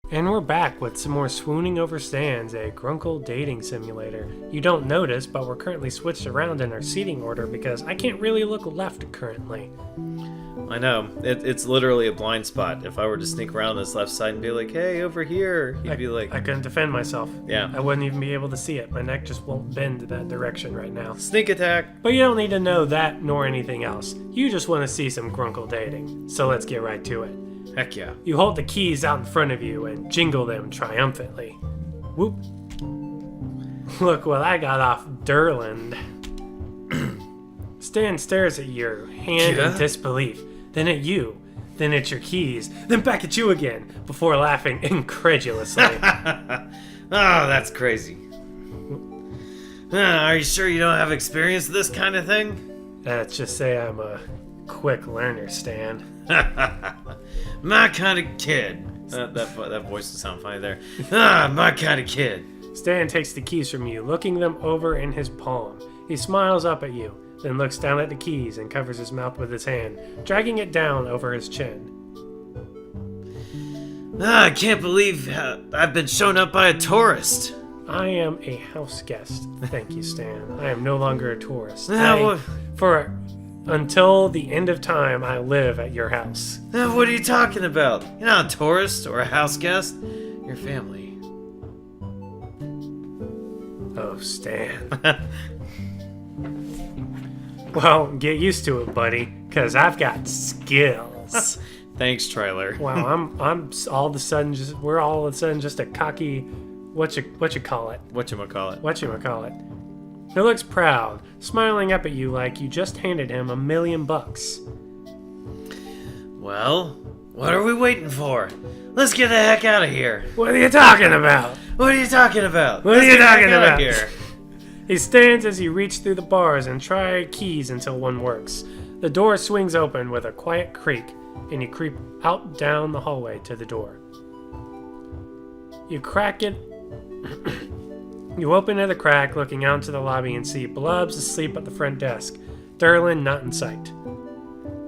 And we're back with some more Swooning Over Sands, a grunkle dating simulator. You don't notice, but we're currently switched around in our seating order because I can't really look left currently. I know. It's literally a blind spot. If I were to sneak around this left side and be like, hey, over here, you'd be like... I couldn't defend myself. Yeah. I wouldn't even be able to see it. My neck just won't bend that direction right now. Sneak attack! But you don't need to know that nor anything else. You just want to see some grunkle dating. So let's get right to it. Heck yeah. You hold the keys out in front of you and jingle them triumphantly. Whoop. Look what I got off Durland. Stan stares at your hand in disbelief, then at you, then at your keys, then back at you again, before laughing incredulously. Oh, that's crazy. Are you sure you don't have experience with this kind of thing? Let's just say I'm a quick learner, Stan. My kind of kid. That voice would sound funny there. My kind of kid. Stan takes the keys from you, looking them over in his palm. He smiles up at you, then looks down at the keys and covers his mouth with his hand, dragging it down over his chin. I can't believe I've been shown up by a tourist. I am a house guest. Thank you, Stan. I am no longer a tourist. Until the end of time, I live at your house. What are you talking about? You're not a tourist or a house guest. You're family. Oh, Stan. Well, get used to it, buddy, because I've got skills. Thanks, trailer. Wow, I'm all of a sudden we're all of a sudden just a cocky, what you call it? Whatchamacallit. He looks proud, smiling up at you like you just handed him $1 million. Well, what are we waiting for? Let's get the heck out of here. What are you talking about? What are you talking about? What are you talking about? Here. He stands as you reach through the bars and try keys until one works. The door swings open with a quiet creak, and you creep out down the hallway to the door. You crack it. You open at the crack, looking out into the lobby and see Blubs asleep at the front desk, Durlin not in sight.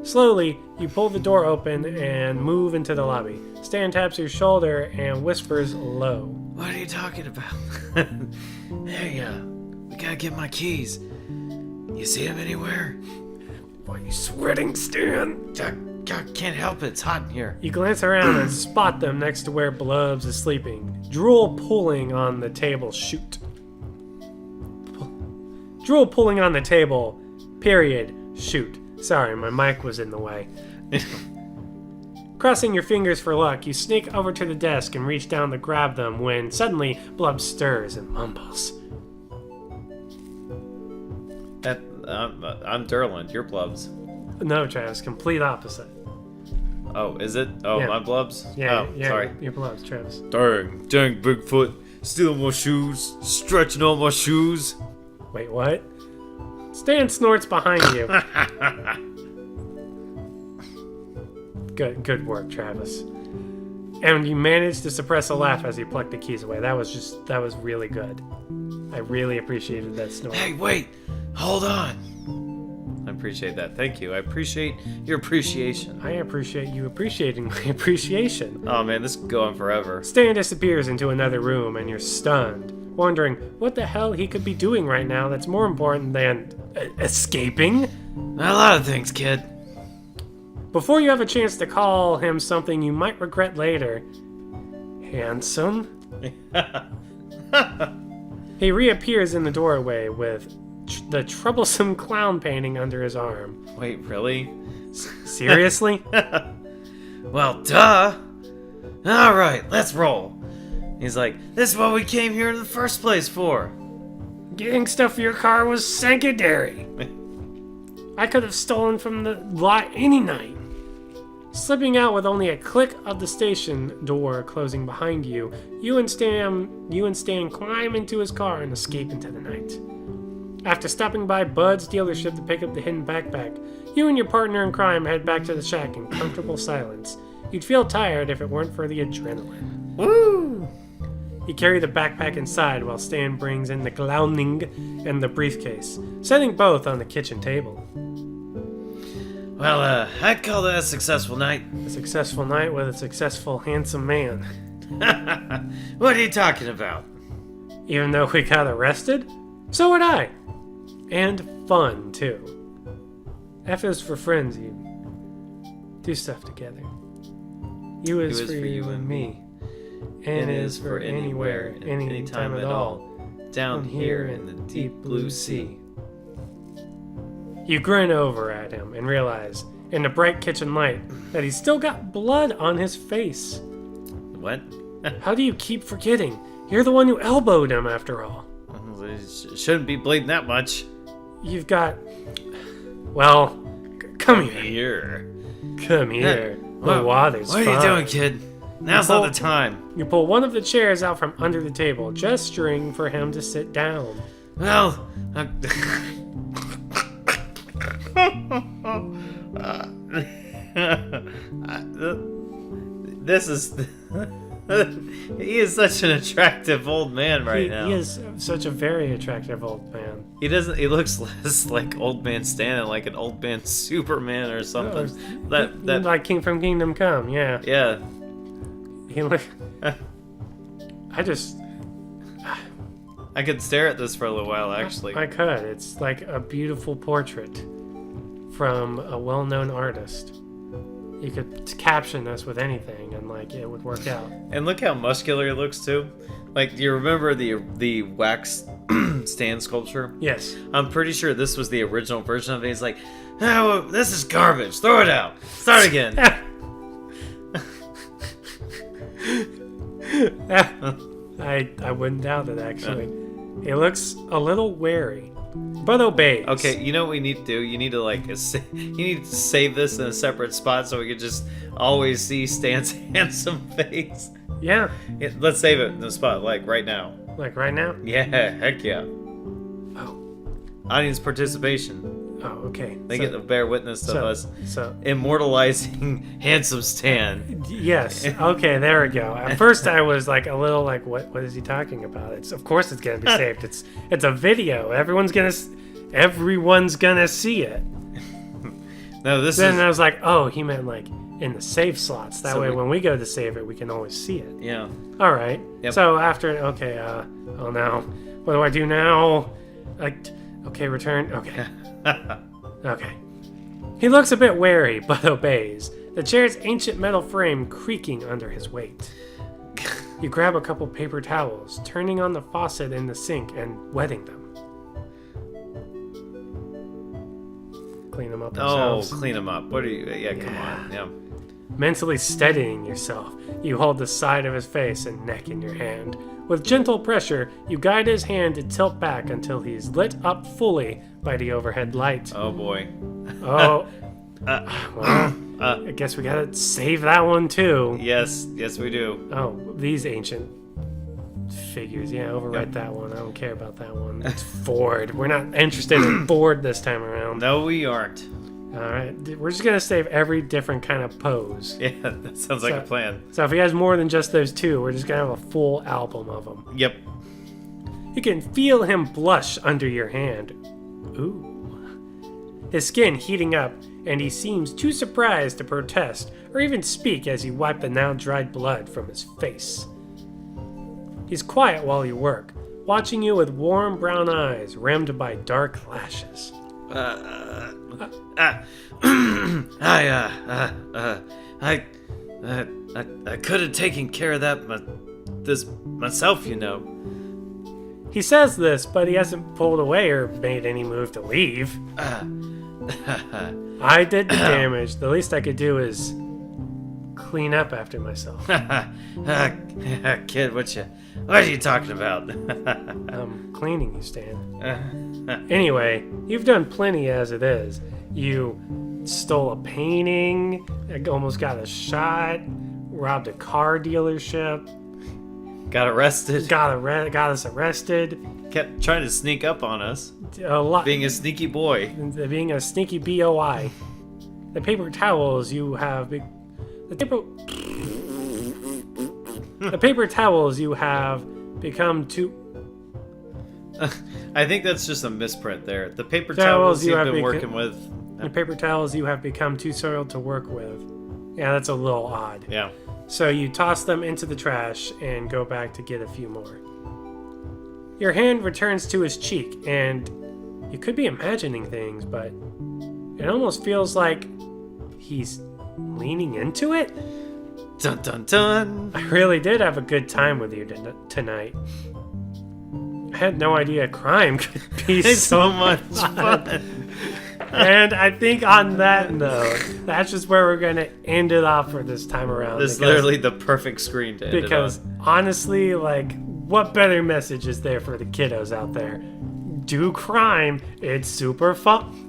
Slowly, you pull the door open and move into the lobby. Stan taps your shoulder and whispers low. What are you talking about? Hey, we gotta get my keys. You see them anywhere? Why are you sweating, Stan? I can't help it. It's hot in here. You glance around and spot them next to where Blubs is sleeping. Drool pulling on the table. Drool pulling on the table. Period. Shoot. Sorry, my mic was in the way. Crossing your fingers for luck, you sneak over to the desk and reach down to grab them when suddenly Blubs stirs and mumbles. I'm Durland. You're Blubs. No, Travis. Complete opposite. Oh, is it? Oh, yeah. my Blubs? Yeah, oh, sorry. You're Blubs, Travis. Dang, Bigfoot. Stealing my shoes. Stretching all my shoes. Wait, what? Stan snorts behind you. Good work, Travis. And you managed to suppress a laugh as you plucked the keys away. That was really good. I really appreciated that snort. Hey, wait! Hold on! I appreciate that. Thank you. I appreciate your appreciation. I appreciate you appreciating my appreciation. Oh man, this is going forever. Stan disappears into another room and you're stunned, wondering what the hell he could be doing right now that's more important than escaping? A lot of things, kid. Before you have a chance to call him something you might regret later, handsome? He reappears in the doorway with the troublesome clown painting under his arm. Wait, really? Seriously? Well, duh! Alright, let's roll. He's like, this is what we came here in the first place for. Getting stuff for your car was secondary. I could have stolen from the lot any night. Slipping out with only a click of the station door closing behind you, you and Stan climb into his car and escape into the night. After stopping by Bud's dealership to pick up the hidden backpack, you and your partner in crime head back to the shack in comfortable silence. You'd feel tired if it weren't for the adrenaline. Woo! You carry the backpack inside while Stan brings in the clowning and the briefcase, setting both on the kitchen table. Well, I'd call that a successful night. A successful night with a successful, handsome man. What are you talking about? Even though we got arrested? So would I. And fun, too. F is for friends, you do stuff together. U is for you and me. N is for anywhere, anytime at all. Down here in the deep blue sea. You grin over at him and realize, in the bright kitchen light, that he's still got blood on his face. What? How do you keep forgetting? You're the one who elbowed him, after all. It shouldn't be bleeding that much. You've got... Well, come here. Here. Come here. The water's What are you doing, kid? Now's not the time. You pull one of the chairs out from under the table, gesturing for him to sit down. Well, this is... He is such an attractive old man now. He is such a very attractive old man. He looks less like old man Stan and like an old man Superman or something. That like King from Kingdom Come, yeah. Yeah. He look. I could stare at this for a little while, actually. I could. It's like a beautiful portrait from a well-known artist. You could caption this with anything, and like it would work out. And look how muscular he looks too. Like, do you remember the wax Stan sculpture? Yes. I'm pretty sure this was the original version of it. He's like, oh, this is garbage. Throw it out. Start again. I wouldn't doubt it, actually. He looks a little wary, but obeys. Okay, you know what we need to do? You need to you need to save this in a separate spot so we can just always see Stan's handsome face. Yeah. Let's save it in the spot, like right now. Like right now? Yeah, heck yeah. Oh. Audience participation. Oh, okay. They get to bear witness of us So immortalizing handsome Stan. yes. Okay, there we go. At first I was like a little like, what is he talking about? Of course it's gonna be saved. It's a video. Everyone's gonna see it. No, Then I was like, oh, he meant like in the save slots. That So way when we go to save it, we can always see it. Yeah. All right. Yep. So after, okay, oh no, what do I do now? Okay, return. Okay. Okay. He looks a bit wary, but obeys. The chair's ancient metal frame creaking under his weight. You grab a couple paper towels, turning on the faucet in the sink and wetting them. Clean them up yourselves. Oh, clean them up. What are you? Yeah, come on. Yeah. Mentally steadying yourself, you hold the side of his face and neck in your hand. With gentle pressure, you guide his hand to tilt back until he's lit up fully by the overhead light. Oh boy. Oh. Well, I guess we gotta save that one too. Yes, we do. Oh, these ancient figures. Yeah, overwrite that one. I don't care about that one. It's Ford. We're not interested in Ford this time around. No, we aren't. All right, we're just gonna save every different kind of pose. Yeah, that sounds like a plan. So if he has more than just those two, we're just gonna have a full album of them. Yep. You can feel him blush under your hand. Ooh. His skin heating up, and he seems too surprised to protest or even speak as you wipe the now dried blood from his face. He's quiet while you work, watching you with warm brown eyes rimmed by dark lashes. I could have taken care of that myself, you know. He says this, but he hasn't pulled away or made any move to leave. I did the damage. The least I could do is clean up after myself. Kid, what are you talking about? I'm cleaning you, Stan. Anyway, you've done plenty as it is. You stole a painting, almost got a shot, robbed a car dealership, got arrested, got us arrested, kept trying to sneak up on us, a lot, being a sneaky boy, being a sneaky BOI. The paper towels you have, the paper towels you have become too. I think that's just a misprint there. The paper Towels towels you you've have been working with. The paper towels you have become too soiled to work with. Yeah, that's a little odd. Yeah. So you toss them into the trash and go back to get a few more. Your hand returns to his cheek, and you could be imagining things, but it almost feels like he's leaning into it. Dun dun dun. I really did have a good time with you tonight. I had no idea crime could be It's so so much fun. And I think on that note, that's just where we're going to end it off for this time around. This is literally the perfect screen to end it on. Honestly, like, what better message is there for the kiddos out there? Do crime. It's super fun.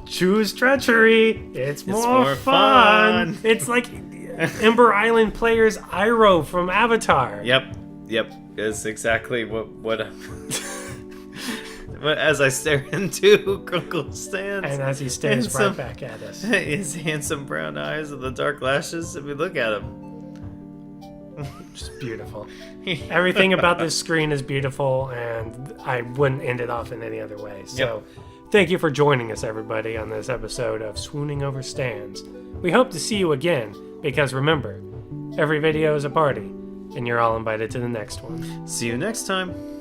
Choose treachery. It's more fun. It's like Ember Island players Iroh from Avatar. Yep. It's exactly what as I stare into Grunkle's stands. And as he stares right back at us. His handsome brown eyes and the dark lashes, if we look at him. Just beautiful. Everything about this screen is beautiful, and I wouldn't end it off in any other way. So, Thank you for joining us, everybody, on this episode of Swooning Over Stands. We hope to see you again, because remember, every video is a party, and you're all invited to the next one. See you next time.